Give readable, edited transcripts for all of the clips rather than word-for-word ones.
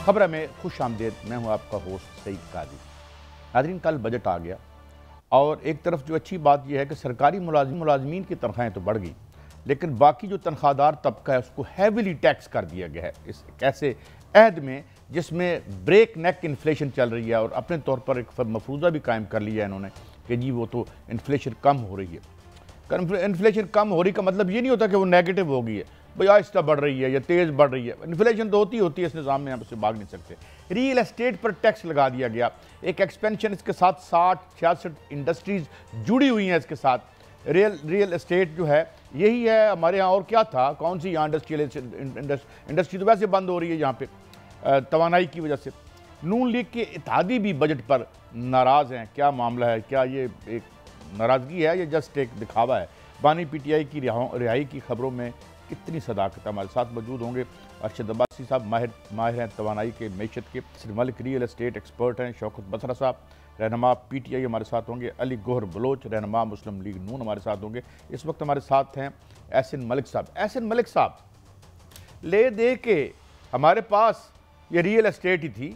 खबर में खुश आमदेद। मैं हूं आपका होस्ट सईद काजी। नाज़रीन, कल बजट आ गया और एक तरफ जो अच्छी बात यह है कि सरकारी मुलाजमीन की तनख्वाहें तो बढ़ गई, लेकिन बाकी जो तनख्वाहदार तबका है उसको हैवीली टैक्स कर दिया गया है। इस ऐसे अहद में जिसमें ब्रेक नेक इन्फ्लेशन चल रही है और अपने तौर पर एक मफरूज़ा भी कायम कर लिया है इन्होंने कि जी वो तो इन्फ्लेशन कम हो रही है। इन्फ्लेशन कम हो रही का मतलब ये नहीं होता कि वो नेगेटिव हो गई है, भाई आहिस्ता बढ़ रही है या तेज़ बढ़ रही है। इन्फ्लेशन तो होती है इस निज़ाम में, आप उससे भाग नहीं सकते। रियल एस्टेट पर टैक्स लगा दिया गया, एक एक्सपेंशन इसके साथ 60-66 इंडस्ट्रीज़ जुड़ी हुई हैं इसके साथ। रियल एस्टेट जो है यही है हमारे यहाँ, और क्या था, कौन सी यहाँ इंडस्ट्री तो वैसे बंद हो रही है यहाँ पे तवानाई की वजह से। नून लीग के इत्तेहादी भी बजट पर नाराज़ हैं। क्या मामला है, क्या ये एक नाराज़गी है या जस्ट एक दिखावा है? बानी PTI की रिहाई की खबरों में कितनी सदाकत। हमारे साथ मौजूद होंगे अरशद अब्बासी साहब, माहिर हैं तवानाई के मैशत के, मलिक रियल एस्टेट एक्सपर्ट हैं शौकत बसरा साहब, रहनुमा PTI हमारे साथ होंगे, अली गोहर बलोच रहनुमा मुस्लिम लीग नून हमारे साथ होंगे। इस वक्त हमारे साथ हैं एहसन मलिक साहब। एहसन मलिक साहब, ले दे के हमारे पास ये रियल एस्टेट ही थी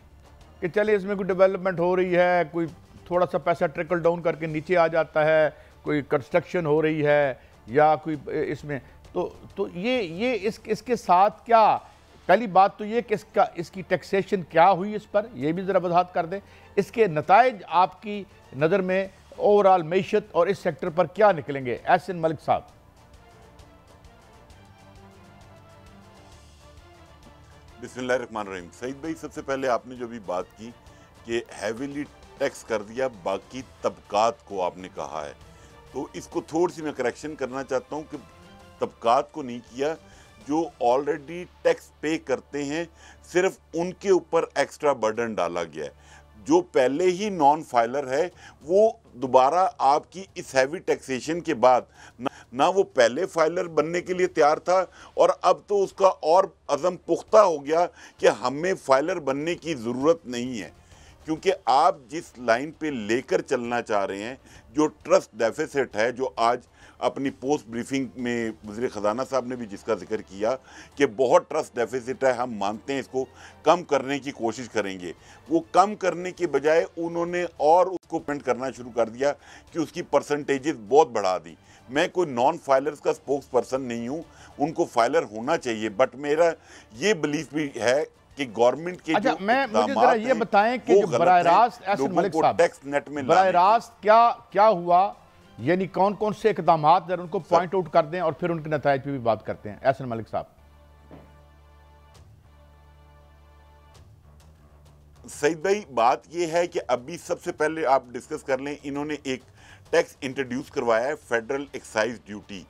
कि चले इसमें कोई डेवलपमेंट हो रही है, कोई थोड़ा सा पैसा ट्रिकल डाउन करके नीचे आ जाता है, कोई कंस्ट्रक्शन हो रही है या कोई इसमें तो ये इसके साथ क्या, पहली बात तो ये कि इसकी टैक्सेशन क्या हुई इस पर, यह भी ज़रा वजाहत कर दें। इसके नताइज आपकी नज़र में ओवरऑल मईशत और इस सेक्टर पर क्या निकलेंगे? एहसन मलिक साहब। बिस्मिल्लाहिर्रहमानिर्रहीम। सईद भाई, सबसे पहले आपने जो भी बात की कि हैवीली टैक्स कर दिया बाकी तबकात को, आपने कहा है, तो इसको थोड़ी सी मैं करेक्शन करना चाहता हूँ कि तबकात को नहीं किया, जो ऑलरेडी टैक्स पे करते हैं सिर्फ उनके ऊपर एक्स्ट्रा बर्डन डाला गया है। जो पहले ही नॉन फाइलर है वो दोबारा आपकी इस हैवी टैक्सेशन के बाद ना वो पहले फाइलर बनने के लिए तैयार था, और अब तो उसका और अज़म पुख्ता हो गया कि हमें फाइलर बनने की ज़रूरत नहीं है, क्योंकि आप जिस लाइन पे लेकर चलना चाह रहे हैं, जो ट्रस्ट डेफिसिट है, जो आज अपनी पोस्ट ब्रीफिंग में वज़ीर ख़जाना साहब ने भी जिसका जिक्र किया कि बहुत ट्रस्ट डेफिसिट है, हम मानते हैं इसको कम करने की कोशिश करेंगे, वो कम करने के बजाय उन्होंने और उसको पेंट करना शुरू कर दिया कि उसकी परसेंटेजेस बहुत बढ़ा दी। मैं कोई नॉन फाइलर्स का स्पोक्स पर्सन नहीं हूँ, उनको फाइलर होना चाहिए, बट मेरा ये बिलीफ भी है कि गवर्नमेंट के अच्छा, मुझे जरा ये बताएं कि जो बराह रास्त एहसन मलिक साहब टैक्स नेट में बराह रास्त क्या हुआ, यानी कौन कौन से इक़दामात जरा उनको पॉइंट आउट कर दें और फिर उनके नताइज पे भी बात करते हैं। एहसन मलिक साहब। सईद भाई, बात यह है कि अभी सबसे पहले आप डिस्कस कर लें, इन्होंने एक टैक्स इंट्रोड्यूस करवाया है, फेडरल एक्साइज ड्यूटी।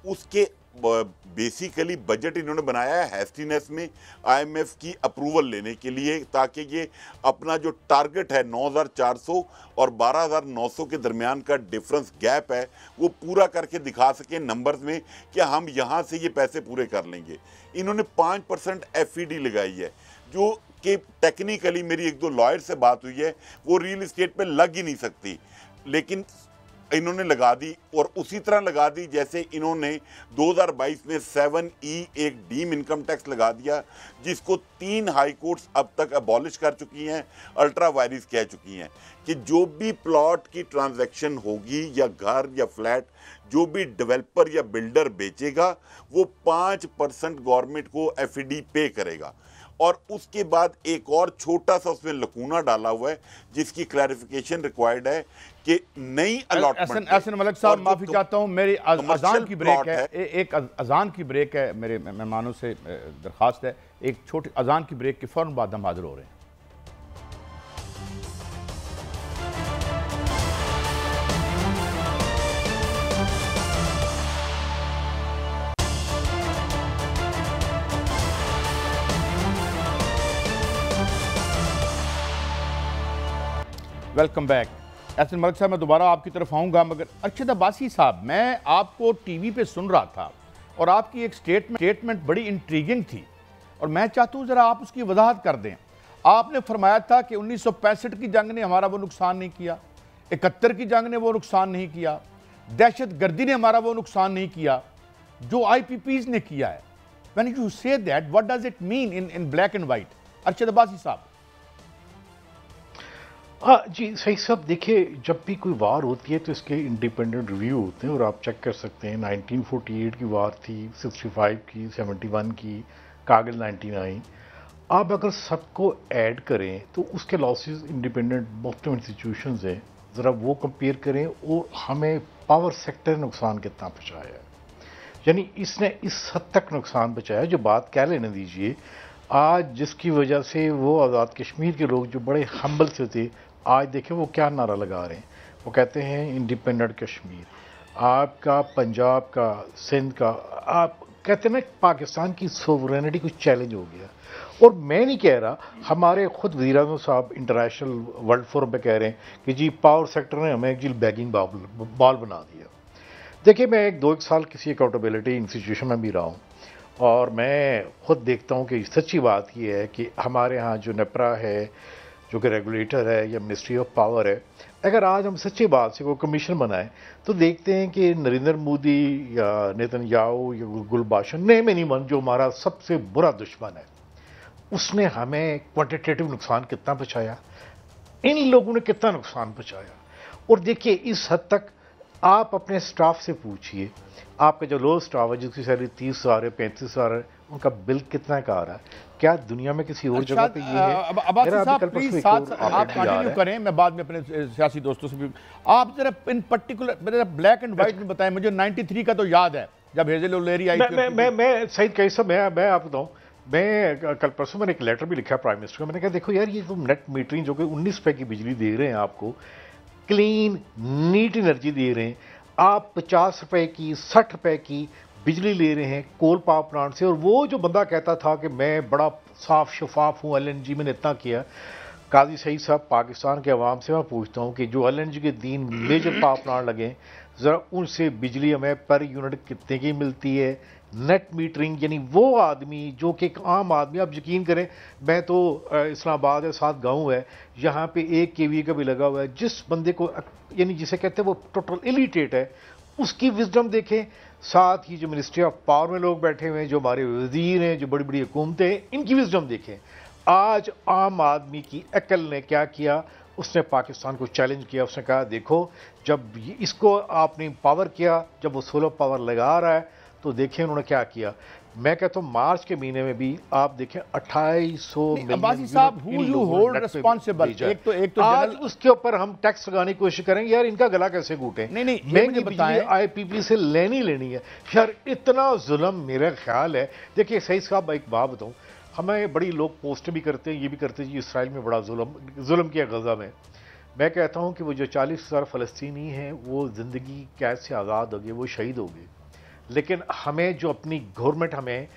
उसके बेसिकली बजट इन्होंने बनाया है हैस्टीनेस में IMF की अप्रूवल लेने के लिए, ताकि ये अपना जो टारगेट है 9,400 और 12,900 के दरमियान का डिफरेंस गैप है वो पूरा करके दिखा सकें नंबर्स में कि हम यहाँ से ये पैसे पूरे कर लेंगे। इन्होंने 5% FED लगाई है, जो कि टेक्निकली मेरी एक दो लॉयर से बात हुई है, वो रियल इस्टेट पे लग ही नहीं सकती, लेकिन इन्होंने लगा दी, और उसी तरह लगा दी जैसे इन्होंने 2022 में 7E एक डीम इनकम टैक्स लगा दिया, जिसको 3 हाई कोर्ट्स अब तक अबॉलिश कर चुकी हैं, अल्ट्रा वायरिस कह चुकी हैं कि जो भी प्लॉट की ट्रांजैक्शन होगी या घर या फ्लैट, जो भी डेवलपर या बिल्डर बेचेगा वो 5% गवर्नमेंट को FED पे करेगा। और उसके बाद एक और छोटा सा उसमें लकूना डाला हुआ है जिसकी क्लैरिफिकेशन रिक्वायर्ड है कि नई अलॉटमेंट। एहसन मलिक साहब, माफी चाहता हूं, मेरी अजान की ब्रेक है, एक अजान की ब्रेक है, मेरे मेहमानों से दरखास्त है, एक छोटी अजान की ब्रेक के फौरन बाद हम हाजिर हो रहे हैं। Welcome back. एहसन मलिक साहब, मैं दोबारा आपकी तरफ आऊँगा, मगर अरशद अब्बासी साहब, मैं आपको टीवी पे सुन रहा था और आपकी एक स्टेटमेंट बड़ी इंट्रीगिंग थी और मैं चाहता हूँ ज़रा आप उसकी वजाहत कर दें। आपने फरमाया था कि 1965 की जंग ने हमारा वो नुकसान नहीं किया, 71 की जंग ने वो नुकसान नहीं किया, दहशत गर्दी ने हमारा वो नुकसान नहीं किया जो IPPs ने किया है। When you say that, what does it mean in black and white? Arshad Abbasi साहब। हाँ जी, सही साहब, देखिए जब भी कोई वार होती है तो इसके इंडिपेंडेंट रिव्यू होते हैं और आप चेक कर सकते हैं। 1948 की वार थी, 65 की, 71 की, कागल 99। आप अगर सबको ऐड करें तो उसके लॉसेस इंडिपेंडेंट मुख्तलिफ इंस्टीट्यूशंस हैं, ज़रा वो कंपेयर करें और हमें पावर सेक्टर ने नुकसान कितना पहुँचाया है। यानी इसने इस हद तक नुकसान पहुँचाया, जो बात कह लेने दीजिए, आज जिसकी वजह से वो आज़ाद कश्मीर के लोग जो बड़े हम्बल से थे, आज देखें वो क्या नारा लगा रहे हैं। वो कहते हैं इंडिपेंडेंट कश्मीर। आपका पंजाब का, सिंध का, आप कहते हैं ना पाकिस्तान की सोवरेनिटी कुछ चैलेंज हो गया। और मैं नहीं कह रहा, हमारे खुद वज़ीर-ए-आज़म साहब इंटरनेशनल वर्ल्ड फोरम पे कह रहे हैं कि जी पावर सेक्टर ने हमें एक जी बैगिंग बॉल बना दिया। देखिए, मैं एक साल किसी अकाउंटेबिलिटी इंस्टीट्यूशन में भी रहा हूँ और मैं खुद देखता हूँ कि सच्ची बात यह है कि हमारे यहाँ जो नेपरा है, जो कि रेगुलेटर है, या मिनिस्ट्री ऑफ पावर है, अगर आज हम सच्ची बात से कोई कमीशन बनाएं तो देखते हैं कि नरेंद्र मोदी या नेतन्याहू या गुलबाशन नेम जो हमारा सबसे बुरा दुश्मन है, उसने हमें क्वांटिटेटिव नुकसान कितना पहुँचाया, इन लोगों ने कितना नुकसान पहुँचाया। और देखिए, इस हद तक आप अपने स्टाफ से पूछिए, आपका जो लो स्टाफ है जिसकी सैलरी 30,000 है, 35,000 है, उनका बिल कितना का आ रहा है? क्या दुनिया में किसी और जगह पे ये है? अब्बासी साहब प्लीज साथ आप कंटिन्यू करें, मैं बाद में अपने सियासी दोस्तों से भी, आप जरा इन पर्टिकुलर मेरा ब्लैक एंड व्हाइट में बताएं। मुझे 93 का तो याद है जब हेजल ओलेरी आई थी। मैं सईद कैसा, मैं आप बताऊं, मैं कल परसों मैंने एक लेटर भी लिखा प्राइम मिनिस्टर को। मैंने कहा देखो यार, ये तुम नेट मीटरिंग जो कि 19 रुपए की बिजली दे रहे हैं आपको, क्लीन नीट एनर्जी दे रहे हैं, आप 50 रुपए की, 60 रुपए की बिजली ले रहे हैं कोल पावर प्लांट से। और वो जो बंदा कहता था कि मैं बड़ा साफ शफाफ हूँ, LNG मैंने इतना किया। काजी सईद साहब, पाकिस्तान के अवाम से मैं पूछता हूँ कि जो LNG के 3 मेजर पावर प्लांट लगे, ज़रा उनसे बिजली हमें पर यूनिट कितने की मिलती है? नेट मीटरिंग, यानी वो आदमी जो कि एक आम आदमी, आप यकीन करें, मैं तो इस्लामाबाद है, साथ गांव है, यहाँ पे 1 kVA का भी लगा हुआ है। जिस बंदे को, यानी जिसे कहते हैं वो टोटल इलिटेट है, उसकी विजडम देखें। साथ ही जो मिनिस्ट्री ऑफ पावर में लोग बैठे हुए हैं, जो हमारे वजीर हैं, जो बड़ी बड़ी हुकूमतें हैं, इनकी विजडम देखें। आज आम आदमी की अकल ने क्या किया, उसने पाकिस्तान को चैलेंज किया। उसने कहा देखो, जब इसको आपने पावर किया, जब वो सोलर पावर लगा रहा है, तो देखें उन्होंने क्या किया। मैं कहता हूँ मार्च के महीने में भी आप देखें 2800 मिलियन साहब हु यू होल्ड रिस्पांसिबल। एक तो आज उसके ऊपर हम टैक्स लगाने की कोशिश करेंगे। यार इनका गला कैसे घूटे? नहीं, महंगी बिजली IPP से लेनी है यार, इतना जुल्म मेरा ख्याल है। देखिए सही साहब, एक बात बताऊँ, हमें बड़ी लोग पोस्ट भी करते हैं, ये भी करते हैं जी इसराइल में बड़ा जुल्म किया गजा में। मैं कहता हूँ कि वो जो 40,000 फ़लस्तीनी हैं वो ज़िंदगी कैद से आज़ाद हो गए, वो शहीद हो गए। लेकिन हमें जो अपनी गवर्नमेंट हमें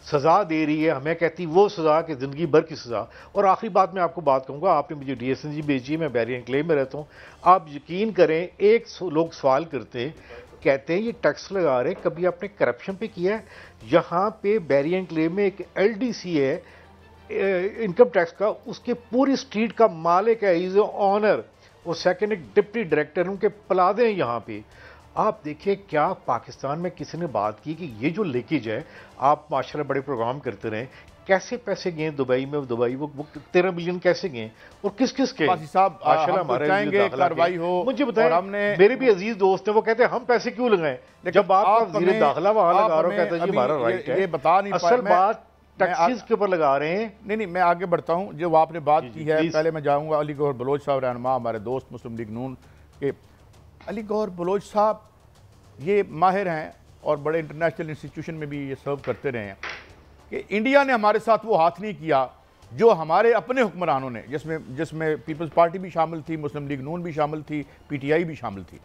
सज़ा दे रही है, हमें कहती वो सज़ा कि ज़िंदगी भर की सज़ा। और आखिरी बात मैं आपको बात कहूँगा, आपने मुझे DSNG भेजी, मैं बैरियर एन्क्लेव में रहता हूँ। आप यकीन करें, एक लोग सवाल करते हैं, कहते हैं ये टैक्स लगा रहे, कभी आपने करप्शन पे किया है? यहाँ पे बैरियर एन्क्लेव में एक LDC है इनकम टैक्स का, उसके पूरी स्ट्रीट का मालिक है, इज ऑनर। वो सेकंड एक डिप्टी डायरेक्टर, उनके प्लादे हैं यहाँ पे। आप देखिए, क्या पाकिस्तान में किसी ने बात की कि ये जो लीकेज है, आप माशाल्लाह बड़े प्रोग्राम करते रहे, कैसे पैसे गए दुबई में? दुबई वो 13 बिलियन कैसे गए और किस किस के? साहब हमारे कार्रवाई हो, मुझे बताएं। हमने, मेरे भी अजीज दोस्त हैं, वो कहते हैं हम पैसे क्यों लगाएं जब आपका वज़ीर दाखिला वहां लगा रहे हो। कहते हैं जी हमारा राइट है। ये बता नहीं, असल बात टैक्सीज के ऊपर लगा रहे हैं। नहीं, मैं आगे बढ़ता हूँ। जो आपने बात की है, पहले मैं जाऊँगा अली गौहर बलोच साहब रहनुमा, हमारे दोस्त मुस्लिम लीग नून के। अली गौहर बलोच साहब ये माहिर हैं और बड़े इंटरनेशनल इंस्टीट्यूशन में भी ये सर्व करते रहे हैं कि इंडिया ने हमारे साथ वो हाथ नहीं किया जो हमारे अपने हुक्मरानों ने, जिसमें पीपल्स पार्टी भी शामिल थी, मुस्लिम लीग नून भी शामिल थी, PTI भी शामिल थी।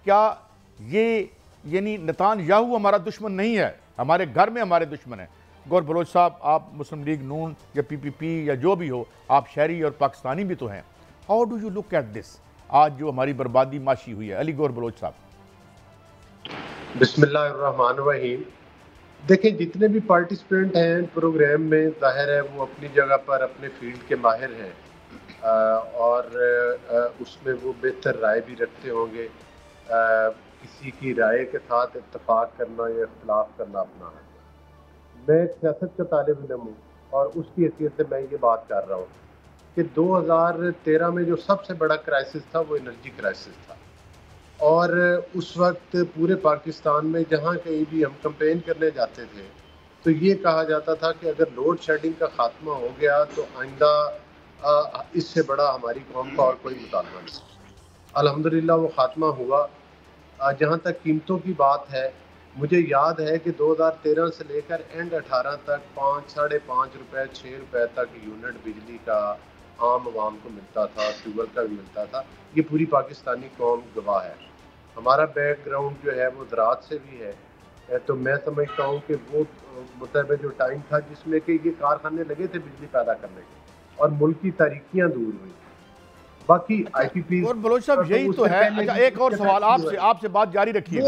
क्या ये यानी नेतान्याहू हमारा दुश्मन नहीं है? हमारे घर में हमारे दुश्मन है। गौहर बलोच साहब, आप मुस्लिम लीग नून या PPP या जो भी हो, आप शहरी और पाकिस्तानी भी तो हैं। How do you look at this, आज जो हमारी बर्बादी माशी हुई है? अली गौहर बलोच साहब। बिस्मिल्लाहिर्रहमानिर्रहीम। देखें, जितने भी पार्टिसिपेंट हैं प्रोग्राम में, जाहिर है वो अपनी जगह पर अपने फील्ड के माहिर हैं और उसमें वो बेहतर राय भी रखते होंगे। किसी की राय के साथ इत्तेफाक करना या इख्तिलाफ करना अपना है। मैं सियासत का तालिब इल्म हूँ और उसकी हैसियत से मैं ये बात कर रहा हूँ कि 2013 में जो सबसे बड़ा क्राइसिस था वो एनर्जी क्राइसिस था, और उस वक्त पूरे पाकिस्तान में जहाँ कहीं भी हम कंपेन करने जाते थे तो ये कहा जाता था कि अगर लोड शेडिंग का खात्मा हो गया तो आइंदा इससे बड़ा हमारी कौम का और कोई मुतालबा नहीं। अल्हम्दुलिल्लाह वो खात्मा हुआ। जहाँ तक कीमतों की बात है, मुझे याद है कि 2013 से लेकर एंड 18 तक 5, साढ़े 5 रुपए 6 रुपए तक यूनिट बिजली का आम आवाम को मिलता था, ट्यूबवेल का भी मिलता था। ये पूरी पाकिस्तानी कौम गवाह है। हमारा बैकग्राउंड जो है वो ज़राअत से भी है, तो मैं समझता हूँ कि वो मतलब जो टाइम था जिसमें कि ये कारखाने लगे थे बिजली पैदा करने के और मुल्क की तारीखियाँ दूर हुई। बाकी IPP और बलोच साहब यही तो है। अच्छा, एक और सवाल आपसे बात जारी रखिए।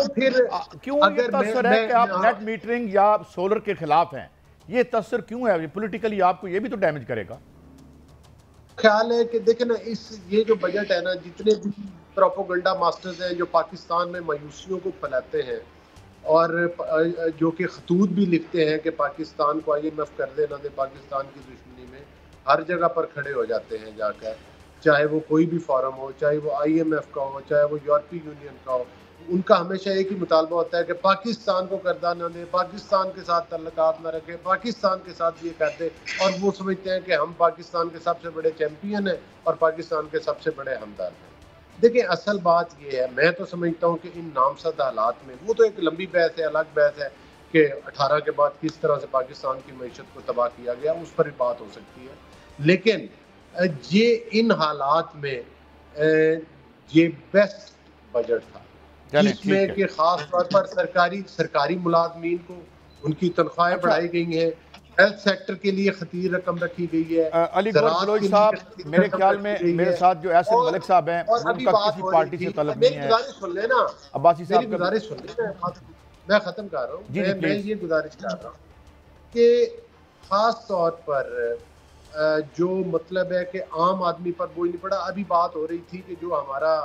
क्यों ये तस्सर है कि आप नेट मीटरिंग या सोलर के खिलाफ हैं? ये तस्सर क्यों है? पॉलिटिकली आपको ये भी तो डैमेज करेगा। ख्याल है कि देखें ना, ये जो बजट है ना, जितने भी प्रोपोगंडा मास्टर्स हैं जो पाकिस्तान में मायूसियों को फैलाते हैं और जो कि खतूत भी लिखते हैं कि पाकिस्तान को IMF कर देना दे, पाकिस्तान की दुश्मनी में हर जगह पर खड़े हो जाते हैं जाकर, चाहे वो कोई भी फॉरम हो, चाहे वो IMF का हो, चाहे वो यूरोपीय यूनियन का हो। उनका हमेशा एक ही मुतालबा होता है कि पाकिस्तान को कर्जा न दे, पाकिस्तान के साथ तल्लुकात न रखे, पाकिस्तान के साथ ये कर दे, और वो समझते हैं कि हम पाकिस्तान के सबसे बड़े चैम्पियन हैं और पाकिस्तान के सबसे बड़े हमदर्द हैं। देखिए, असल बात ये है, मैं तो समझता हूँ कि इन नामजद हालात में, वो तो एक लंबी बहस है, अलग बहस है कि 18 के बाद किस तरह से पाकिस्तान की मईशत को तबाह किया गया, उस पर भी बात हो सकती है। लेकिन ये इन हालात में ये बेस्ट बजट था जिसमें कि खास तौर पर सरकारी मुलाजमीन को उनकी तनख्वाहें बढ़ाई गई हैं, हेल्थ सेक्टर के लिए खतीर रकम रखी गई है। अली बलोच साहब, मेरे ख्याल में मेरे साथ जो एहसन मलिक साहब हैं, उनका किसी पार्टी से तलब नहीं है। मेरी गुजारिश सुन लेना, अब्बासी साहब मेरी गुजारिश सुन लेना, मैं खत्म कर रहा हूँ। मैं ये गुजारिश कर रहा हूँ कि खास तौर पर जो मतलब है कि आम आदमी पर बोझ नहीं पड़ा। अभी बात हो रही थी कि जो हमारा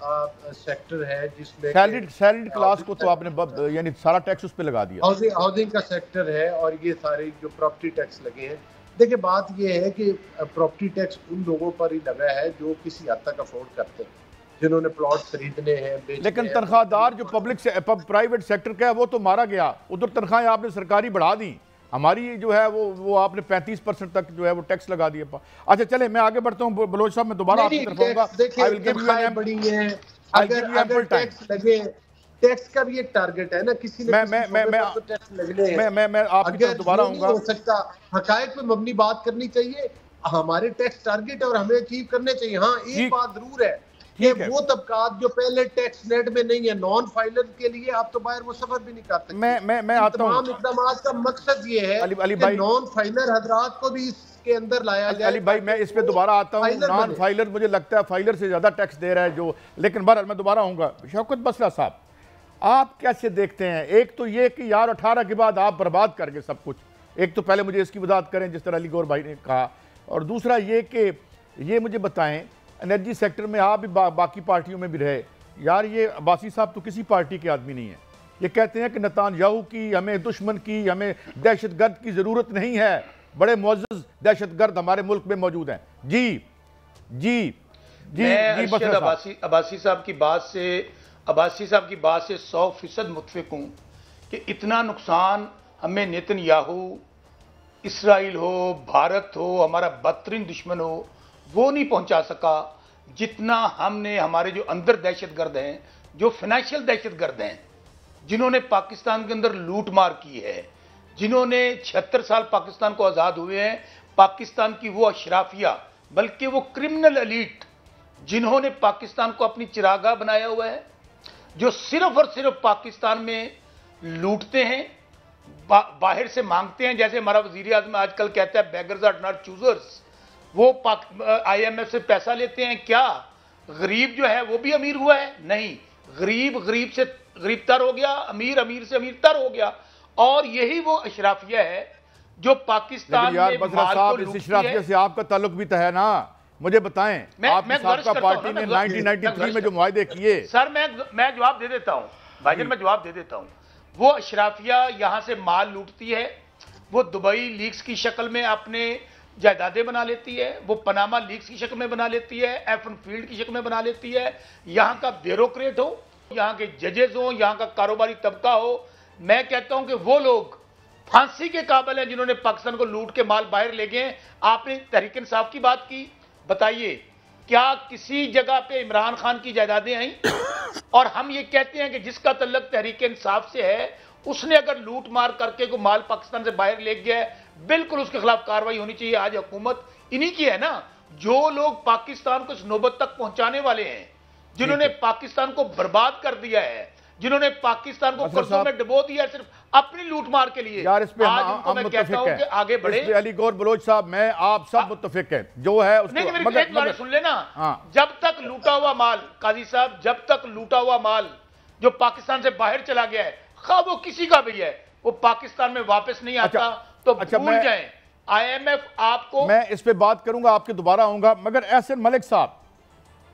सेक्टर है जिसमें सैलरीड क्लास को तो आपने यानी सारा टैक्स उस पे लगा दिया। हाउसिंग का सेक्टर है और ये सारे जो प्रॉपर्टी टैक्स लगे हैं। देखिए, बात ये है कि प्रॉपर्टी टैक्स उन लोगों पर ही लगा है जो किसी हद तक अफोर्ड करते हैं, जिन्होंने प्लॉट खरीदने हैं। लेकिन तनख्वाहदार जो प्राइवेट सेक्टर का है वो तो मारा गया, उधर तनख्वाहें आपने सरकारी बढ़ा दी, हमारी जो है वो आपने 35% तक जो है वो टैक्स लगा दिया। अच्छा, चले मैं आगे बढ़ता हूँ। बलोच साहब, मैं दोबारा आपकी तरफ आऊंगा। अगर टैक्स लगे, टैक्स का भी एक टारगेट है ना, किसी ने टैक्स लगने हैं। मैं आपकी तरफ दोबारा आऊंगा। हो सकता हकायक पे मबनी बात करनी चाहिए, हमारे टैक्स टारगेट और हमें अचीव करने चाहिए। हाँ, एक बात जरूर है कि वो तबकात जो पहले टैक्स नेट में नहीं है, नॉन फाइलर के लिए आप तो बाहर वो सफर भी नहीं कर सकते। मैं आता हूं। तमाम इक़दामात का मकसद ये है कि नॉन फाइलर हजरात को भी इसके अंदर लाया जाए। अली भाई, मैं इस पे दोबारा आता हूं। नॉन फाइलर मुझे लगता है फाइलर से ज्यादा टैक्स दे रहा है जो, लेकिन बहरहाल मैं दोबारा आऊंगा। शौकत बसरा साहब, आप कैसे देखते हैं? एक तो ये कि यार 18 के बाद आप बर्बाद कर गए सब कुछ। एक तो पहले मुझे इसकी वजाहत करें जिस तरह अली गौर भाई ने कहा, और दूसरा ये कि ये मुझे बताएं, एनर्जी सेक्टर में आप भी बाकी पार्टियों में भी रहे यार, ये अब्बासी साहब तो किसी पार्टी के आदमी नहीं है। ये कहते हैं कि नेतान्याहू की, हमें दुश्मन की, हमें दहशतगर्द की ज़रूरत नहीं है, बड़े मुअज़्ज़ज़ दहशतगर्द हमारे मुल्क में मौजूद हैं। जी जी जी जी, अब्बासी साहब की बात से 100% मुत्फिक हूँ कि इतना नुकसान हमें नेतन्याहू, इसराइल हो, भारत हो, हमारा बदतरीन दुश्मन हो, वो नहीं पहुंचा सका जितना हमने हमारे जो अंदर दहशतगर्द हैं, जो फाइनेंशियल दहशतगर्द हैं, जिन्होंने पाकिस्तान के अंदर लूट मार की है, जिन्होंने 76 साल पाकिस्तान को आज़ाद हुए हैं, पाकिस्तान की वो अशराफिया, बल्कि वो क्रिमिनल एलीट जिन्होंने पाकिस्तान को अपनी चिरागा बनाया हुआ है, जो सिर्फ और सिर्फ पाकिस्तान में लूटते हैं, बाहर से मांगते हैं। जैसे हमारा वजीर आज़म आजकल कहता है बेगर्स आर नॉट चूजर्स, वो IMF से पैसा लेते हैं। क्या गरीब जो है वो भी अमीर हुआ है? नहीं, गरीब से गरीब तर हो गया, अमीर से अमीर तर हो गया। और यही वो अशराफिया है जो पाकिस्तान में माल को लूटती है। इस अशराफिया से आपका ताल्लुक भी तो है ना, मुझे बताएं। आपका पार्टी ने 1993 में जो मुआहदे किए। सर, मैं जवाब दे देता हूं भाईजान, मैं जवाब दे देता हूं। वो अशराफिया यहां से माल लूटती है, वो दुबई लीक्स की शक्ल में अपने जायदादें बना लेती है, वो पनामा लीक्स की शक्ल में बना लेती है, एफन फील्ड की शक्ल में बना लेती है। यहां का ब्यूरोक्रेट हो, यहां के जजेस हो, यहां का कारोबारी तबका हो, मैं कहता हूं कि वो लोग फांसी के काबिल हैं जिन्होंने पाकिस्तान को लूट के माल बाहर ले गए। आपने तहरीक इंसाफ की बात की, बताइए क्या किसी जगह पे इमरान खान की जायदादें आई? और हम ये कहते हैं कि जिसका तल्लक तहरीक इंसाफ से है, उसने अगर लूट मार करके को माल पाकिस्तान से बाहर ले गया है, बिल्कुल उसके खिलाफ कार्रवाई होनी चाहिए। आज हुकूमत इन्हीं की है ना, जो लोग पाकिस्तान को इस नौबत तक पहुंचाने वाले हैं, जिन्होंने पाकिस्तान को बर्बाद कर दिया है, जिन्होंने पाकिस्तान को कर्जों में डुबो दिया सिर्फ अपनी लूट मार के लिए। यार इस पे आज मैं कहता हूं कि आगे बढ़े। इस पे अली गौर बलोच साहब, मैं आप सब मुत्तफिक हैं जो है उसको, नहीं, मगर सुन लेना। जब तक लूटा हुआ माल, काजी साहब, जब तक लूटा हुआ माल जो पाकिस्तान से बाहर चला गया है, खा वो किसी का भी है, वो पाकिस्तान में वापस नहीं आता। तो भूल जाएं IMF आपको। मैं इस पे बात करूंगा, आपके दोबारा आऊंगा, मगर एहसन मलिक साहब,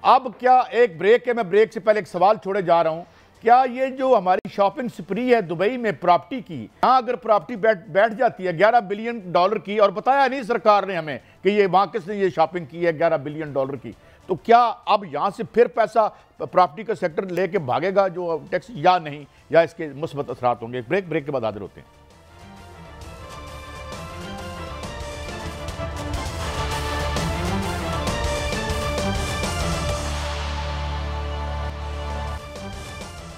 अब क्या एक ब्रेक है, मैं ब्रेक से पहले एक सवाल छोड़े जा रहा हूं। क्या ये जो हमारी शॉपिंग स्प्री है दुबई में प्रॉपर्टी की, यहां अगर प्रॉपर्टी बैठ जाती है $11 बिलियन की, और बताया नहीं सरकार ने हमें कि ये वहां किसने ये शॉपिंग की है $11 बिलियन की, तो क्या अब यहां से फिर पैसा प्रॉपर्टी का सेक्टर लेके भागेगा जो टैक्स, या नहीं, या इसके मुस्बत असरात होंगे? ब्रेक के बाद हाजिर होते हैं।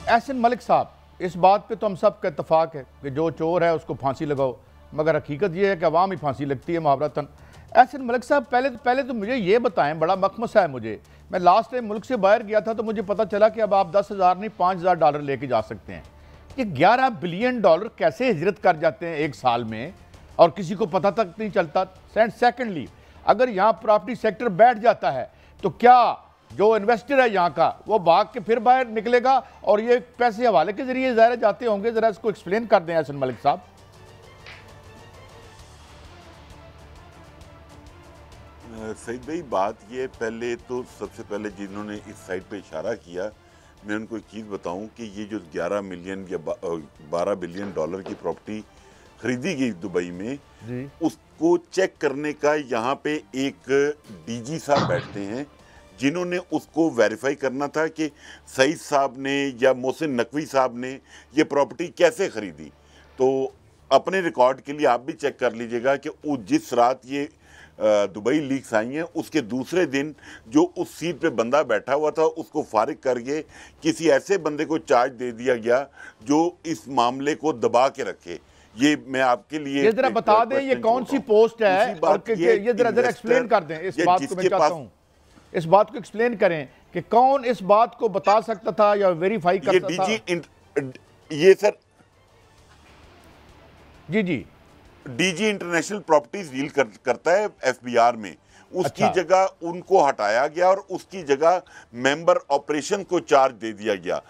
एहसन मलिक साहब, इस बात पे तो हम सब का इत्तफाक है कि जो चोर है उसको फांसी लगाओ, मगर हकीकत ये है कि अवाम ही फांसी लगती है मुहावरतन। एहसन मलिक साहब, पहले तो मुझे ये बताएं, बड़ा मखमसा है मुझे, मैं लास्ट टाइम मुल्क से बाहर गया था तो मुझे पता चला कि अब आप $10,000 नहीं $5,000 लेके जा सकते हैं। ये $11 बिलियन कैसे हिजरत कर जाते हैं एक साल में और किसी को पता तक नहीं चलता? सेकेंडली, अगर यहाँ प्रॉपर्टी सेक्टर बैठ जाता है तो क्या जो इन्वेस्टर है यहाँ का वो भाग के फिर बाहर निकलेगा और ये पैसे हवाले के जरिए ज़ाहिर जाते होंगे? ज़रा इसको एक्सप्लेन कर दें एहसन मलिक साहब। सईद भाई, बात ये, पहले तो सबसे पहले जिन्होंने इस साइड पे इशारा किया, मैं उनको एक चीज़ बताऊं कि ये जो 11 मिलियन या $12 बिलियन की प्रॉपर्टी खरीदी गई दुबई में, उसको चेक करने का यहाँ पे एक DG साहब बैठते हैं जिन्होंने उसको वेरीफाई करना था कि सईद साहब ने या मोहसिन नकवी साहब ने ये प्रॉपर्टी कैसे खरीदी। तो अपने रिकॉर्ड के लिए आप भी चेक कर लीजिएगा कि जिस रात ये दुबई लीक्स आई हैं, उसके दूसरे दिन जो उस सीट पे बंदा बैठा हुआ था उसको फारिग करके किसी ऐसे बंदे को चार्ज दे दिया गया जो इस मामले को दबा के रखे। ये मैं आपके लिए ये जरा बता दें ये कौन सी पोस्ट है, और ये जरा एक्सप्लेन कर दें इस बात को। मैं चाहता हूँ इस बात को एक्सप्लेन करें कि कौन इस बात को बता सकता था या वेरीफाई कर सकता था? ये सर जी DG इंटरनेशनल प्रॉपर्टीज डील करता है FBR में। उसकी जगह उनको हटाया गया और उसकी जगह मेंबर ऑपरेशन को चार्ज दे दिया गया।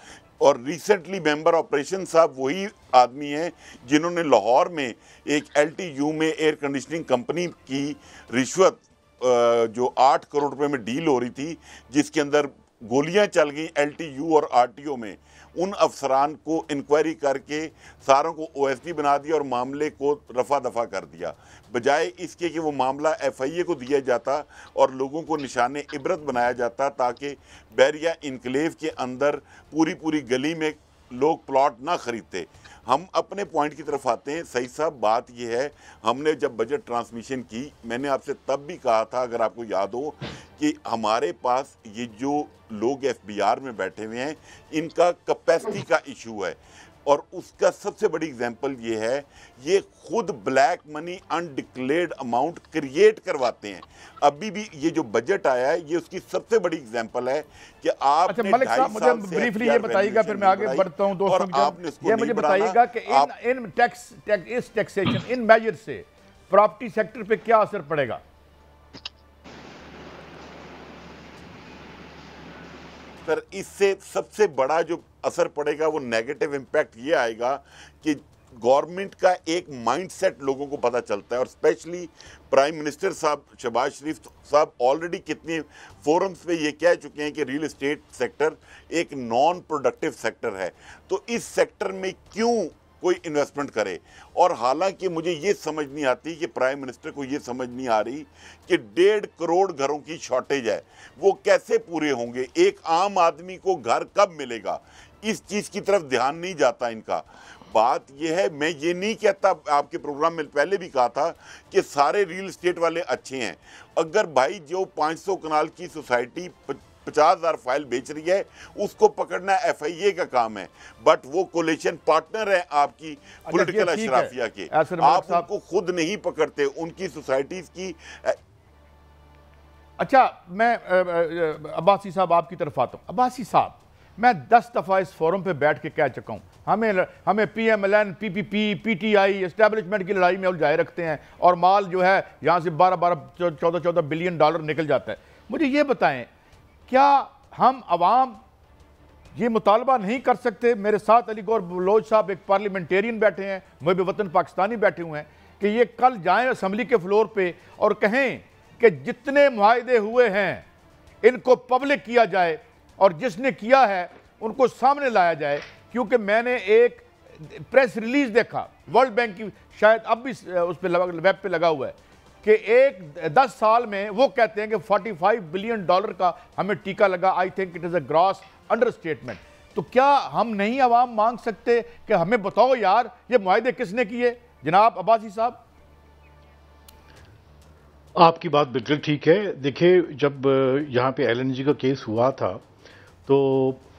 और रिसेंटली मेंबर ऑपरेशन साहब वही आदमी हैं जिन्होंने लाहौर में एक LTU में एयर कंडीशनिंग कंपनी की रिश्वत जो 8 करोड़ रुपए में डील हो रही थी, जिसके अंदर गोलियां चल गई LTU और RTO में, उन अफसरान को इंक्वायरी करके सारों को OSD बना दिया और मामले को रफा दफा कर दिया, बजाय इसके कि वो मामला FIA को दिया जाता और लोगों को निशाने इबरत बनाया जाता ताकि बैरिया इनक्लेव के अंदर पूरी गली में लोग प्लॉट ना खरीदते। हम अपने पॉइंट की तरफ आते हैं। सही साहब, बात यह है, हमने जब बजट ट्रांसमिशन की, मैंने आपसे तब भी कहा था, अगर आपको याद हो, कि हमारे पास ये जो लोग FBR में बैठे हुए हैं इनका कैपेसिटी का इशू है, और उसका सबसे बड़ी एग्जांपल ये है, ये खुद black money undeclared amount create करवाते हैं। अभी भी ये जो बजट आया है ये उसकी सबसे बड़ी एग्जांपल है कि आप मलिक साहब मुझे ब्रीफली ये बताइएगा, फिर मैं आगे बढ़ता हूं दोस्तों। ये मुझे बताइएगा कि इन टैक्सेशन, इन मेजर से प्रॉपर्टी सेक्टर पे क्या असर पड़ेगा? सर, इससे सबसे बड़ा जो असर पड़ेगा वो नेगेटिव इम्पैक्ट ये आएगा कि गवर्नमेंट का एक माइंडसेट लोगों को पता चलता है, और स्पेशली प्राइम मिनिस्टर साहब शहबाज शरीफ साहब ऑलरेडी कितने फोरम्स पे ये कह चुके हैं कि रियल एस्टेट सेक्टर एक नॉन प्रोडक्टिव सेक्टर है। तो इस सेक्टर में क्यों कोई इन्वेस्टमेंट करे। और हालांकि मुझे ये समझ नहीं आती कि प्राइम मिनिस्टर को ये समझ नहीं आ रही कि 1.5 करोड़ घरों की शॉर्टेज है, वो कैसे पूरे होंगे, एक आम आदमी को घर कब मिलेगा, इस चीज़ की तरफ ध्यान नहीं जाता इनका। बात यह है, मैं ये नहीं कहता, आपके प्रोग्राम में पहले भी कहा था कि सारे रियल एस्टेट वाले अच्छे हैं। अगर भाई जो 500 कनाल की सोसाइटी 50,000 फाइल बेच रही है, उसको पकड़ना FIA का काम है, बट वो कोलेशन पार्टनर है आपकी पॉलिटिकल अशराफिया के, आप उनको खुद नहीं पकड़ते, उनकी सोसाइटीज की। अच्छा, मैं अब्बासी साहब आपकी तरफ आता हूँ। अब्बासी साहब, मैं 10 दफ़ा इस फोरम पे बैठ के कह चुका हूँ, हमें PMLN, PPP, PTI एस्टेब्लिशमेंट की लड़ाई में उलझाए रखते हैं और माल जो है यहाँ से 12-14 बिलियन डॉलर निकल जाता है। मुझे ये बताएं, क्या हम अवाम ये मुतालबा नहीं कर सकते? मेरे साथ अली गौर बलोच साहब एक पार्लियामेंटेरियन बैठे हैं, मुहब्बे वतन पाकिस्तानी बैठे हुए हैं, कि ये कल जाएं असम्बली के फ्लोर पे और कहें कि जितने मुआहदे हुए हैं इनको पब्लिक किया जाए और जिसने किया है उनको सामने लाया जाए। क्योंकि मैंने एक प्रेस रिलीज देखा वर्ल्ड बैंक की, शायद अब भी उस पर वेब पे लगा हुआ है, कि 10 साल में वो कहते हैं कि 45 बिलियन डॉलर का हमें टीका लगा। I think it is a gross understatement. तो क्या हम नहीं आवाम मांग सकते कि हमें बताओ यार ये मुआहदे किसने किए? जनाब अब्बासी साहब। आपकी बात बिल्कुल ठीक है। देखिए, जब यहाँ पे LNG का केस हुआ था तो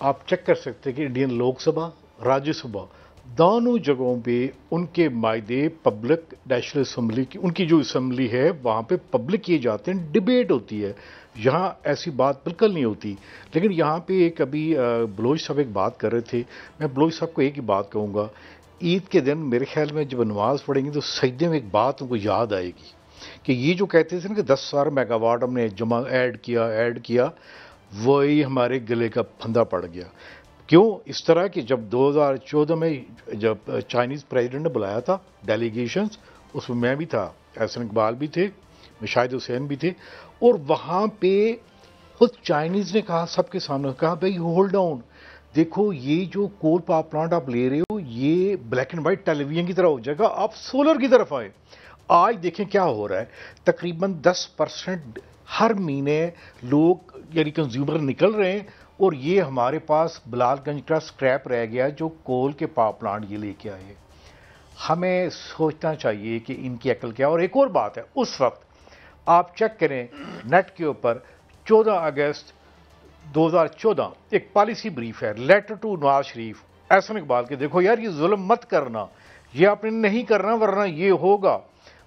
आप चेक कर सकते हैं कि इंडियन लोकसभा, राज्यसभा, दोनों जगहों पे उनके मायदे पब्लिक, नेशनल असम्बली की, उनकी जो असम्बली है वहाँ पे पब्लिक किए जाते हैं, डिबेट होती है। यहाँ ऐसी बात बिल्कुल नहीं होती। लेकिन यहाँ पे एक अभी बलोच साहब एक बात कर रहे थे, मैं बलोच साहब को एक ही बात कहूँगा, ईद के दिन मेरे ख्याल में जब नमाज पढ़ेंगे तो सजदे में एक बात उनको याद आएगी कि ये जो कहते थे ना कि 10,000 मेगावाट हमने जमा ऐड किया, वही हमारे गले का फंदा पड़ गया। क्यों? इस तरह कि जब 2014 में जब चाइनीज़ प्रेसिडेंट ने बुलाया था डेलीगेशंस, उसमें मैं भी था, एहसन इकबाल भी थे, शाहिद हुसैन भी थे, और वहाँ पे खुद चाइनीज़ ने कहा, सबके सामने कहा, भाई होल्ड डाउन, देखो ये जो कोल पावर प्लांट आप ले रहे हो ये ब्लैक एंड वाइट टेलीविजन की तरह हो जाएगा, आप सोलर की तरफ आए। आज देखें क्या हो रहा है, तकरीबन 10% हर महीने लोग यानी कंज्यूमर निकल रहे हैं, और ये हमारे पास बिलालगंज का स्क्रैप रह गया जो कोल के पावर प्लांट ये लेके आए। हमें सोचना चाहिए कि इनकी अकल क्या। और एक और बात है, उस वक्त आप चेक करें नेट के ऊपर 14 अगस्त 2014 एक पॉलिसी ब्रीफ है, लेटर टू नवाज शरीफ, एहसन इकबाल के, देखो यार ये जुल्म मत करना, ये आपने नहीं करना वरना ये होगा।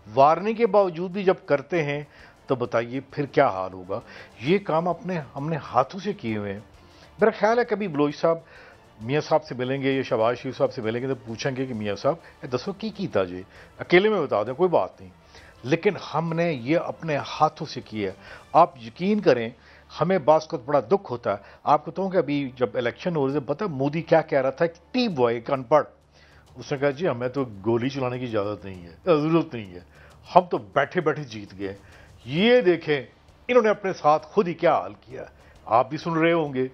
वार्निंग के बावजूद भी जब करते हैं तो बताइए फिर क्या हाल होगा। ये काम हमने हाथों से किए हुए हैं। मेरा ख्याल है कभी बलोच साहब मियाँ साहब से मिलेंगे या शहबाज शरीफ साहब से मिलेंगे तो पूछेंगे कि मियाँ साहब दसो की कीता जी, अकेले में बता दें कोई बात नहीं, लेकिन हमने ये अपने हाथों से किया है। आप यकीन करें, हमें बात का बड़ा दुख होता है। आपको बताऊँ कि अभी जब इलेक्शन हो रहे थे, पता मोदी क्या कह रहा था, टी बॉय एक अनपढ़, उसने कहा जी हमें तो गोली चलाने की इजाज़त नहीं है, ज़रूरत नहीं है, हम तो बैठे बैठे जीत गए। ये देखें इन्होंने अपने साथ खुद ही क्या हाल किया, आप भी सुन रहे होंगे।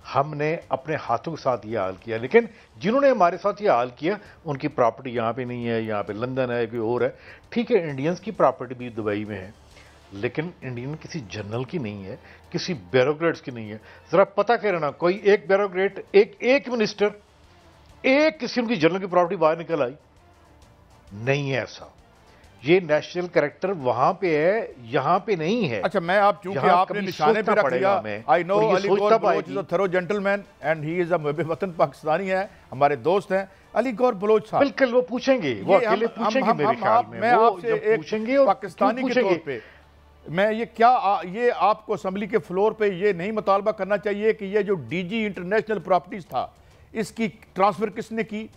हमने अपने हाथों के साथ ये हाल किया, लेकिन जिन्होंने हमारे साथ ये हाल किया उनकी प्रॉपर्टी यहाँ पे नहीं है, यहाँ पे लंदन है, कोई और है। ठीक है, इंडियंस की प्रॉपर्टी भी दुबई में है, लेकिन इंडियन किसी जनरल की नहीं है, किसी ब्यूरोक्रेट्स की नहीं है। ज़रा पता करना, कोई एक ब्यूरोक्रेट, एक मिनिस्टर, एक किसी की जनरल की प्रॉपर्टी बाहर निकल आई नहीं है। ऐसा ये नेशनल कैरेक्टर वहां पे है, यहाँ पे नहीं है। अच्छा, मैं आप चूंकि आपने निशाने पे रख लिया, I know Ali Gaur Baloch is a thorough gentleman and he is a मुहब्बे वतन पाकिस्तानी है, हमारे दोस्त हैं अली गौर बलोच साहब। बिल्कुल, वो पूछेंगे, वो अकेले पूछेंगे मेरे ख्याल में। मैं आपसे पूछेंगे और पाकिस्तानी के तौर पे मैं ये आपको असेंबली के फ्लोर पे ये नहीं मुतालबा करना चाहिए कि ये जो DG इंटरनेशनल प्रॉपर्टीज था इसकी ट्रांसफर किसने की,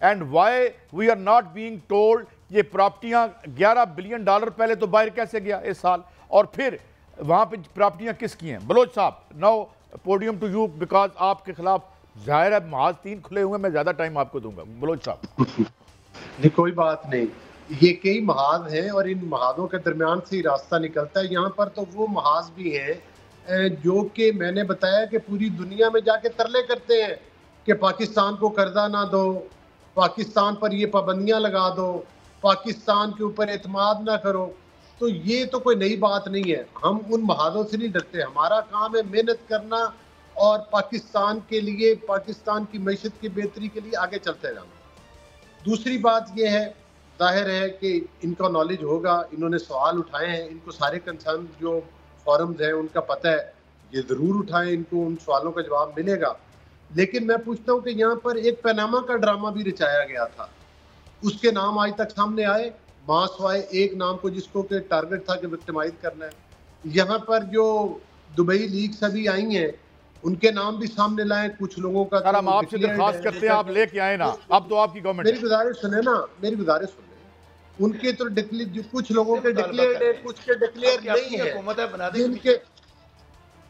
and why we are not being told ये प्रॉपर्टियां 11 बिलियन डॉलर पहले तो बाहर कैसे गया इस साल, और फिर वहां पे प्रॉपर्टियां किसकी हैं? बलोच साहब, now podium to you, because आपके खिलाफ जाहिर है महाज 3 खुले हुए, मैं ज्यादा टाइम आपको दूंगा। बलोच साहब। नहीं, कोई बात नहीं, ये कई महाज हैं और इन महाजों के दरमियान से ही रास्ता निकलता है। यहाँ पर तो वो महाज भी हैं जो कि मैंने बताया कि पूरी दुनिया में जाके तरले करते हैं कि पाकिस्तान को कर्जा ना दो, पाकिस्तान पर ये पाबंदियां लगा दो, पाकिस्तान के ऊपर एतमाद ना करो। तो ये तो कोई नई बात नहीं है, हम उन महादों से नहीं डरते। हमारा काम है मेहनत करना और पाकिस्तान के लिए, पाकिस्तान की मैशत की बेहतरी के लिए आगे चलते जाना। दूसरी बात ये है, जाहिर है कि इनका नॉलेज होगा, इन्होंने सवाल उठाए हैं, इनको सारे कंसर्न जो फॉरम्स हैं उनका पता है, ये ज़रूर उठाएं, इनको उन सवालों का जवाब मिलेगा। लेकिन मैं पूछता हूँ कि यहाँ पर एक पनामा का ड्रामा भी रचाया गया था, उसके नाम आज तक सामने आए? मासवाए एक नाम को जिसको के टारगेट था कि विक्टिमाइज करना है। यहाँ पर जो दुबई लीक्स अभी आई हैं उनके नाम भी सामने लाए, कुछ लोगों का। सर हम आपसे दरखास्त करते हैं आप लेके आए ना, अब तो आपकी गवर्नमेंट। मेरी गुजारिश सुने ना, मेरी गुजारिश सुने। उनके तो कुछ लोगों के डिक्लेयर्ड है, कुछ के डिक्लेयर नहीं है, जिनके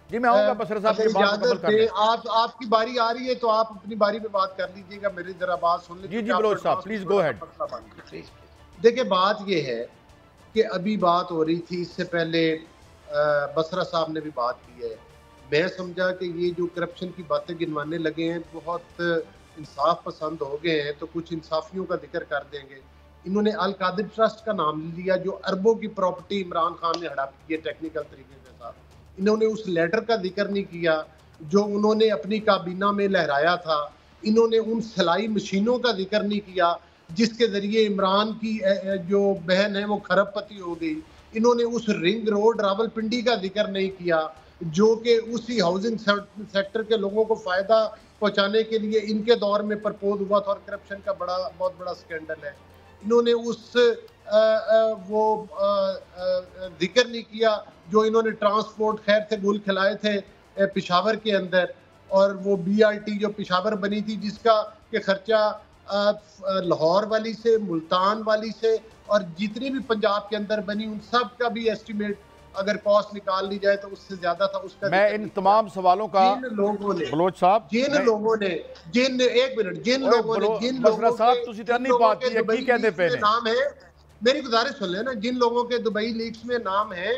जी मैं आऊंगा बसर साहब की बात मुकम्मल करने। आपकी बारी आ रही है तो आप अपनी बारी पे बात कर लीजिएगा, मेरी जरा बात सुन लीजिए। जी बलोच साहब प्लीज गो अहेड। देखिए बात ये है कि अभी बात हो रही थी, इससे पहले बसरा साहब ने भी बात की है। मैं समझा कि ये जो करप्शन की बातें गिनवाने लगे हैं बहुत इंसाफ पसंद हो गए हैं, तो कुछ इंसाफियों का जिक्र कर देंगे। इन्होंने अल कादिर ट्रस्ट का नाम लिया जो अरबों की प्रॉपर्टी इमरान खान ने हड़प की है टेक्निकल तरीके के साथ। इन्होंने उस लेटर का जिक्र नहीं किया जो उन्होंने अपनी काबीना में लहराया था। इन्होंने उन सिलाई मशीनों का जिक्र नहीं किया जिसके जरिए इमरान की जो बहन है वो खरबपति हो गई। इन्होंने उस रिंग रोड रावलपिंडी का जिक्र नहीं किया जो कि उसी हाउसिंग सेक्टर के लोगों को फायदा पहुंचाने के लिए इनके दौर में प्रपोज हुआ था और करप्शन का बहुत बड़ा स्कैंडल है। इन्होंने उस वो जिक्र नहीं किया जो इन्होंने ट्रांसपोर्ट खैर से गुल खिलाए थे पेशावर के अंदर, और वो BRT जो पेशावर बनी थी जिसका के खर्चा लाहौर वाली से, मुल्तान वाली से और जितनी भी पंजाब के अंदर बनी उन सब का भी एस्टिमेट अगर कॉस्ट निकाल ली जाए तो उससे ज्यादा था। उसका मैं इन तमाम सवालों का जिन लोगों ने बलोच साहब जिन लोगों ने नाम है, मेरी गुजारिश सुन लेना, जिन लोगों के दुबई लीक्स में नाम है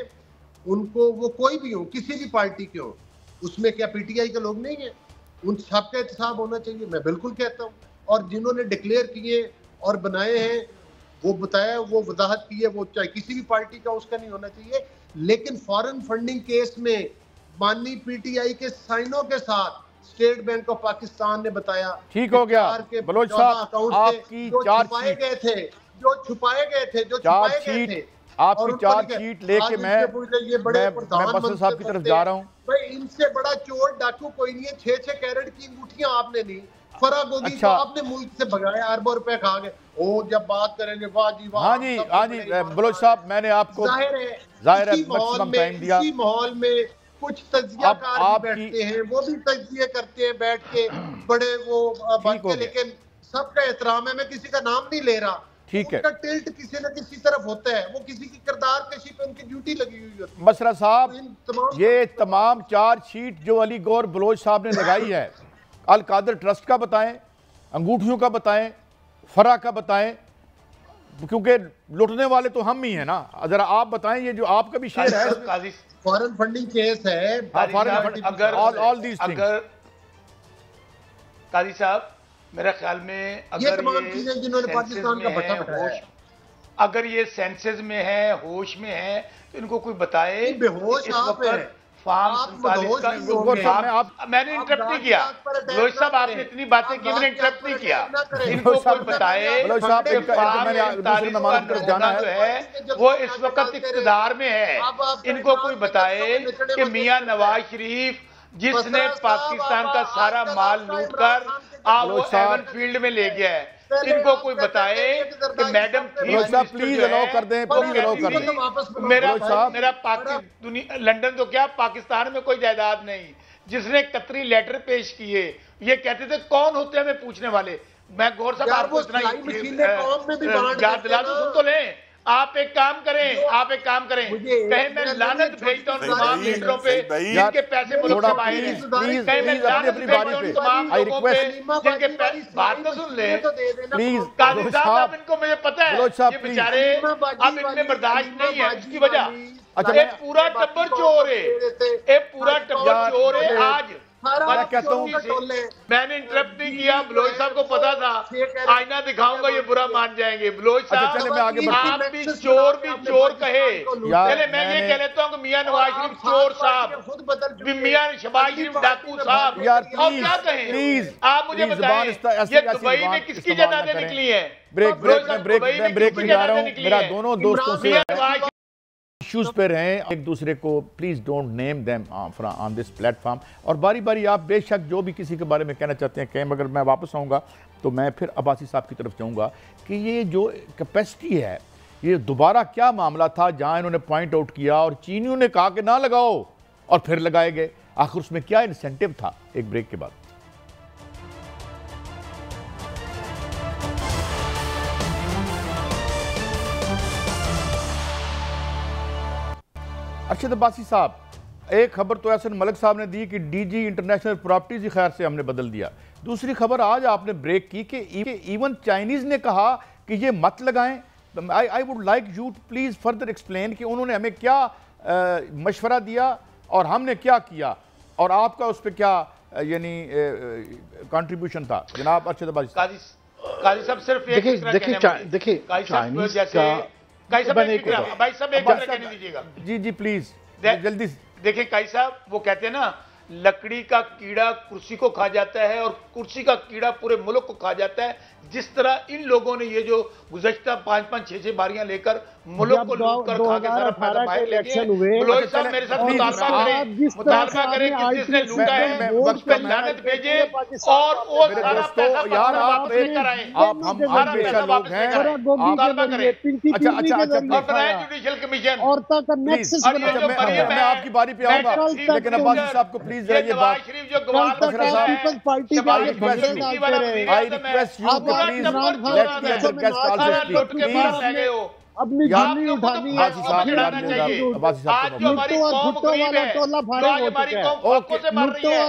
उनको, वो कोई भी हो, किसी भी पार्टी के हो, उसमें क्या PTI के लोग नहीं है? उन सबका एहतसाब होना चाहिए, मैं बिल्कुल कहता हूँ। और जिन्होंने डिक्लेयर किए और बनाए हैं वो बताया, वो वजाहत की है, वो चाहे किसी भी पार्टी का उसका नहीं होना चाहिए। लेकिन फॉरेन फंडिंग केस में माननीय PTI के साइनों के साथ स्टेट बैंक ऑफ पाकिस्तान ने बताया, ठीक हो गया बलोच साहब, आपकी छुपाए गए थे, आपकी चार्जशीट लेके मैं बसर साहब की तरफ जा रहा हूँ। भाई इनसे बड़ा चोर डाकू कोई नहीं है। 6-6 कैरेट की अंगूठियां आपने ली, फराग होगी तो आपने मुल्क से भगाया, अरबों रुपए खा गए। ओ जब बात करेंगे वाह जी वाह। हाँ जी बलोच साहब, मैंने आपको जाहिर है मैक्सिमम टाइम दिया। इसी माहौल में कुछ तज्जियाकार भी बैठते हैं, वो भी तज्जिए करते हैं बैठ के बड़े वो बातें, लेकिन सबका एहतराम है, मैं किसी का नाम नहीं ले रहा। ठीक है, उनका टिल्ट किसी न किसी तरफ होता है, वो किसी की किरदार कशी पे उनकी ड्यूटी लगी हुई होती है। बसरा साहब ये तमाम चार्जशीट जो अली गौर बलोच साहब ने लगाई है, अल कादर ट्रस्ट का बताएं, अंगूठियों का बताएं, फरा का बताएं, क्योंकि लुटने वाले तो हम ही हैं ना। जरा आप बताएं, ये जो आपका भी शेयर है फॉरेन फंडिंग केस है, अगर काजी साहब मेरे ख्याल में अगर तमाम चीजें जिन्होंने पाकिस्तान का भट्टा बैठाया, अगर ये सेंसेस में है, होश में है, तो इनको कोई बताए। बेहोश आप हैं, मैंने इंटरप्ट नहीं किया रोहित साहब, आपने इतनी बातें की, मैंने इंटरप्ट नहीं किया। इनको कोई बताए जो है वो इस वक्त इक़्तिदार में है, इनको कोई बताए कि मियां नवाज शरीफ जिसने पाकिस्तान का सारा माल लूट कर आप वो एवन फील्ड में ले गया है, इनको कोई बताए कि मैडम प्लीज अलाउ कर दें, प्लीज अलाउ कर दें। मेरा लंदन तो क्या पाकिस्तान में कोई जायदाद नहीं। जिसने कतरी लेटर पेश किए, ये कहते थे कौन होते हैं हमें पूछने वाले। मैं गौर साहब आपको इतना याद दिला दूं, सुन तो लें। आप एक काम करें, कहीं मैं लानत भेजता हूं तमाम लीडरों पे जिनके पैसे मुल्क से बाहर हैं, कहीं मैं लानत भेजता हूं तमाम लोगों पे जिनके पैसे। बात तो सुन ले प्लीज काजी साहब, इनको मुझे पता है ये बेचारे अब इनमें बर्दाश्त नहीं है। इसकी वजह अच्छा, ये पूरा टब्बर चोर है, ये पूरा टब्बर चोर है। आज मैं कहता हूँ मैंने इंटरप्ट नहीं किया, बलोच साहब को पता था आईना दिखाऊंगा ये बुरा मान जाएंगे। बलोच साहब चले मैं आगे बढ़ता हूं। आप भी चोर कहे, चले मैं ये कह लेता हूँ कि मियां नवाज शरीफ चोर साहब, मियां शहबाज शरीफ डाकू साहब, और क्या कहें आप मुझे बताएं, ये दुबई में किसकी जनाजे निकली है? ब्रेक में जा रहा हूँ। मेरा दोनों दोस्तों से इश्यूज पे रहें, एक दूसरे को please don't name them on this platform, और बारी बारी आप बेशक जो भी किसी के बारे में कहना चाहते हैं कहें, मगर मैं वापस आऊँगा तो मैं फिर अब्बासी साहब की तरफ जाऊँगा कि ये जो कैपेसिटी है, ये दोबारा क्या मामला था जहाँ इन्होंने पॉइंट आउट किया और चीनियों ने कहा कि ना लगाओ और फिर लगाए गए, आखिर उसमें क्या इंसेंटिव था? एक ब्रेक के बाद। अर्शद अब्बासी साहब, एक खबर तो एहसन मलिक साहब ने दी कि डीजी इंटरनेशनल प्रॉपर्टीज ही खैर से हमने बदल दिया। दूसरी खबर आज आपने ब्रेक की कि इवन चाइनीज ने कहा कि ये मत लगाएं। I would like you to please further explain कि उन्होंने हमें क्या मशवरा दिया और हमने क्या किया और आपका उस पर क्या यानी कंट्रीब्यूशन था जनाब अर्शद अब्बासी साहब? काजी साहब सिर्फ देखिए जी प्लीज जल्दी। देखिए काई साहब, वो कहते हैं ना लकड़ी का कीड़ा कुर्सी को खा जाता है और कुर्सी का कीड़ा पूरे मुल्क को खा जाता है। जिस तरह इन लोगों ने ये जो गुज़श्ता 5-5, 6-6 बारियां लेकर मुल्क को लूट कर खा के सारा फायदा बाहर ले गए। बलोच साहब मेरे साथ मुतालबा करें कि जिसने लूटा है उस पर लानत भेजे और वो सारा पैसा यार वापस लेकर आए। हम पेशा लोग हैं, मुतालबा करें। अच्छा और बनाए जुडिशियल कमीशन। मैं आपकी बारी पे आऊंगा, लेकिन अब्बासी साहब को प्लीज जरा ये बात, I request you please let the other guest also speak. अपनी झुर्री उठानी है, अब्बासी साहब आज जो हमारी कौम गरीब है, जो आज हमारी कौम आंखों से मर रही है,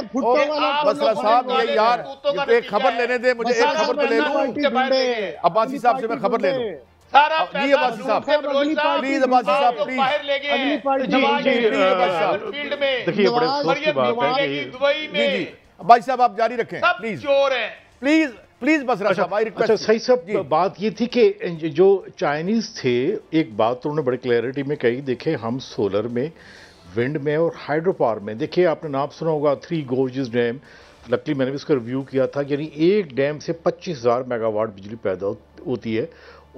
बसरा साहब ये यार एक खबर लेने दे मुझे, एक खबर तो ले लूं। अब्बासी साहब से मैं खबर ले लूं। सारा जी अब्बासी साहब प्लीज, अब्बासी साहब प्लीज, बाहर ले गए फील्ड में। देखिए बड़े अफसोस की बात है कि दुबई में जी अब्बासी साहब आप जारी रखें सब प्लीज, चोर हैं। प्लीज बसरा साहब आई रिक्वेस्ट। अच्छा सही सब बात ये थी कि जो चाइनीज थे, एक बात तो उन्होंने बड़ी क्लैरिटी में कही, देखे हम सोलर में, विंड में और हाइड्रो पावर में, देखिए आपने नाम सुना होगा 3 गोर्जेस डैम, लकली मैंने भी इसका रिव्यू किया था, यानी एक डैम से 25,000 मेगावाट बिजली पैदा होती है।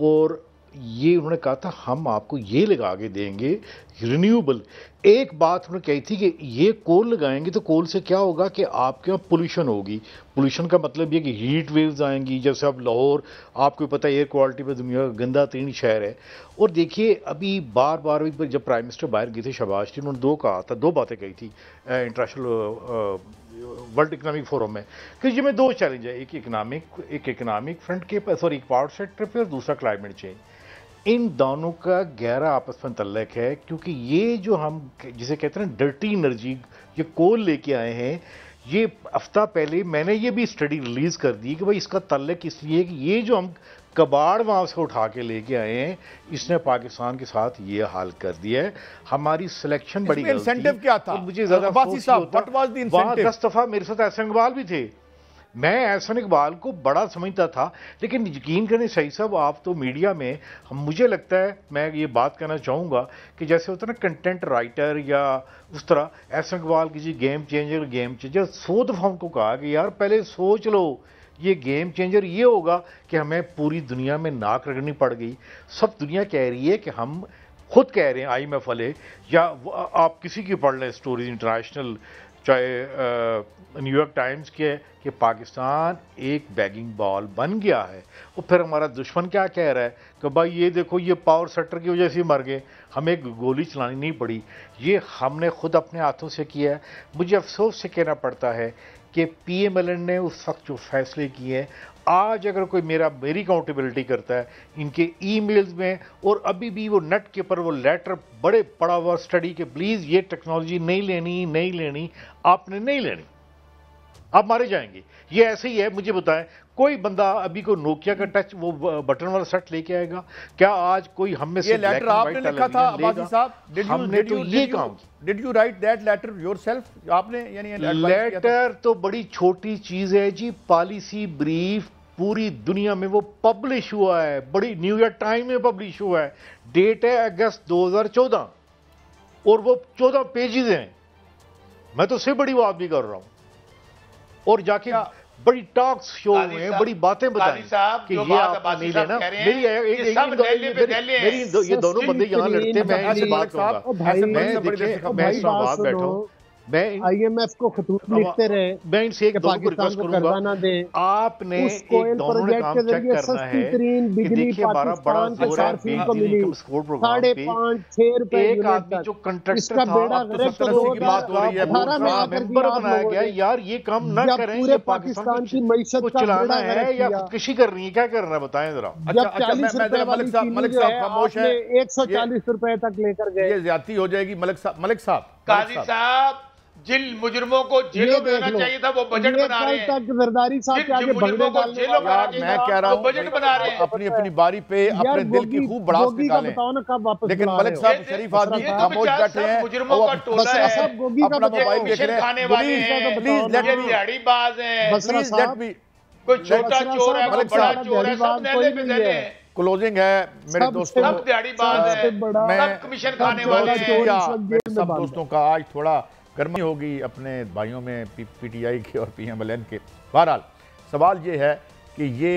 और ये उन्होंने कहा था हम आपको ये लगा के देंगे रिन्यूएबल। एक बात उन्होंने कही थी कि ये कोल लगाएंगे तो कोल से क्या होगा कि आपके यहाँ पोल्यूशन होगी। पोल्यूशन का मतलब ये कि हीट वेव्स आएंगी, जैसे अब लाहौर आपको पता है एयर क्वालिटी पे दुनिया का गंदा तीन शहर है। और देखिए अभी बार बार जब प्राइम मिनिस्टर बाहर गए थे शहबाज शरीफ, उन्होंने दो बातें कही थी इंटरनेशनल वर्ल्ड इकोनॉमिक फोरम में कि जिसमें 2 चैलेंज है, एक इकोनॉमिक फ्रंट के सॉरी पावर सेक्टर पे और दूसरा क्लाइमेट चेंज। इन दोनों का गहरा आपस में तल्लक है, क्योंकि ये जो हम जिसे कहते हैं डर्टी एनर्जी, ये कोल लेके आए हैं, ये हफ्ता पहले मैंने ये भी स्टडी रिलीज कर दी कि भाई इसका तल्लक इसलिए कि ये जो हम कबाड़ वहाँ से उठा के लेके आए हैं, इसने पाकिस्तान के साथ ये हाल कर दिया है। हमारी सिलेक्शन बड़ी इंसेंटिव क्या था? मुझे ज्यादा 10 दफा मेरे साथ एहसन इकबाल भी थे, मैं एहसन इकबाल को बड़ा समझता था, लेकिन यकीन करें सही साहब, आप तो मीडिया में मुझे लगता है, मैं ये बात कहना चाहूँगा कि जैसे होता है ना कंटेंट राइटर या उस तरह, एहसन इकबाल की जी गेम चेंजर 100 दफ़ा उनको कहा कि यार पहले सोच लो, ये गेम चेंजर ये होगा कि हमें पूरी दुनिया में नाक रगड़नी पड़ गई। सब दुनिया कह रही है कि हम खुद कह रहे हैं, IMF वाले या आप किसी की पढ़ लें स्टोरीज इंटरनेशनल, चाहे न्यूयॉर्क टाइम्स के, कि पाकिस्तान एक बैगिंग बॉल बन गया है। और फिर हमारा दुश्मन क्या कह रहा है कि भाई ये देखो ये पावर सेक्टर की वजह से मर गए, हमें गोली चलानी नहीं पड़ी, ये हमने खुद अपने हाथों से किया है। मुझे अफसोस से कहना पड़ता है कि PMLN ने उस वक्त जो फैसले किए हैं, आज अगर कोई मेरी अकाउंटेबिलिटी करता है इनके ईमेल्स में, और अभी भी वो नेट के ऊपर वो लेटर बड़े पड़ा हुआ स्टडी के प्लीज़ ये टेक्नोलॉजी नहीं लेनी, आपने नहीं लेनी। आप मारे जाएंगे। ये ऐसे ही है। मुझे बताएं, कोई बंदा अभी को नोकिया का टच वो बटन वाला सेट लेके आएगा क्या? आज कोई हम में से ये लेटर आपने लिखा था अब्बासी साहब? हमने तो ये काम, did you write that letter yourself? आपने यानी लेटर तो बड़ी छोटी चीज है जी। पॉलिसी ब्रीफ पूरी दुनिया में वो पब्लिश हुआ है, बड़ी न्यूयॉर्क टाइम में पब्लिश हुआ है। डेट है अगस्त 2014 और वो 14 पेजेस हैं। मैं तो उससे बड़ी बात भी कर रहा हूं। और जाके बड़ी टॉक्स शो में बड़ी बातें बताई कि ये आप नहीं लेना। मेरी ये दोनों बंदे यहाँ लड़ते, मैं इनसे बात करूंगा। मैं इस बात बैठा हूँ, मैं IMF को खतूत लिखते रहे, मैं इनसे एक दोनों को रिक्वेस्ट करूंगा, आपने एक दोनों ने काम चेक करना है कि देखिए हमारा बड़ा जोर है इनकम सपोर्ट प्रोग्राम पे। 5-6 रुपए एक आदमी जो कंट्रैक्टर था की बात हो रही है, मेंबर बनाया गया। यार ये काम ना करें, ये पाकिस्तान की मईशत को चलाना है या खुदकुशी करनी है, क्या करना है बताएं जरा। जब 40 रुपए वाली चीनी जो है आपने 140 रुपए तक लेकर गए, ये ज्यादती हो जाएगी। मलिक साहब, काजी साहब, जिन मुजरिमों को जेलों में रहना चाहिए था वो बजट बना रहे हैं। जरदारी साहब के आगे भगड़े डाल रहे हैं। मैं कह रहा हूं बजट बना रहे हैं। अपनी अपनी बारी पे अपने दिल की खूब भड़ास निकालें। बताओ ना कब वापस। लेकिन मलिक साहब शरीफ आदमी खामोश बैठे हैं, मुजरिमों का टोला है, अपना मोबाइल देख रहे हैं। प्लीज लेट मी, दिहाड़ीबाज हैं, प्लीज लेट मी। कोई छोटा चोर है, कोई बड़ा चोर है, सब नैले पे दे दें। क्लोजिंग है मेरे दोस्तों, सब दिहाड़ीबाज है, सब कमीशन खाने वाले हैं। सब दोस्तों का आज थोड़ा गर्मी होगी अपने भाइयों में PTI के और PMLN के। बहरहाल सवाल ये है कि ये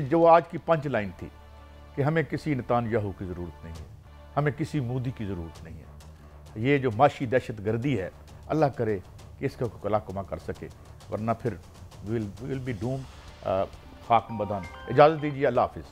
जो आज की पंच लाइन थी कि हमें किसी नेतान्याहू की ज़रूरत नहीं है, हमें किसी मोदी की ज़रूरत नहीं है। ये जो माशी दहशत गर्दी है, अल्लाह करे कि इसका कोई कमा कर सके, वरना फिर विल बी डूम खाक बदान। इजाज़त दीजिए, अल्लाह हाफिज़।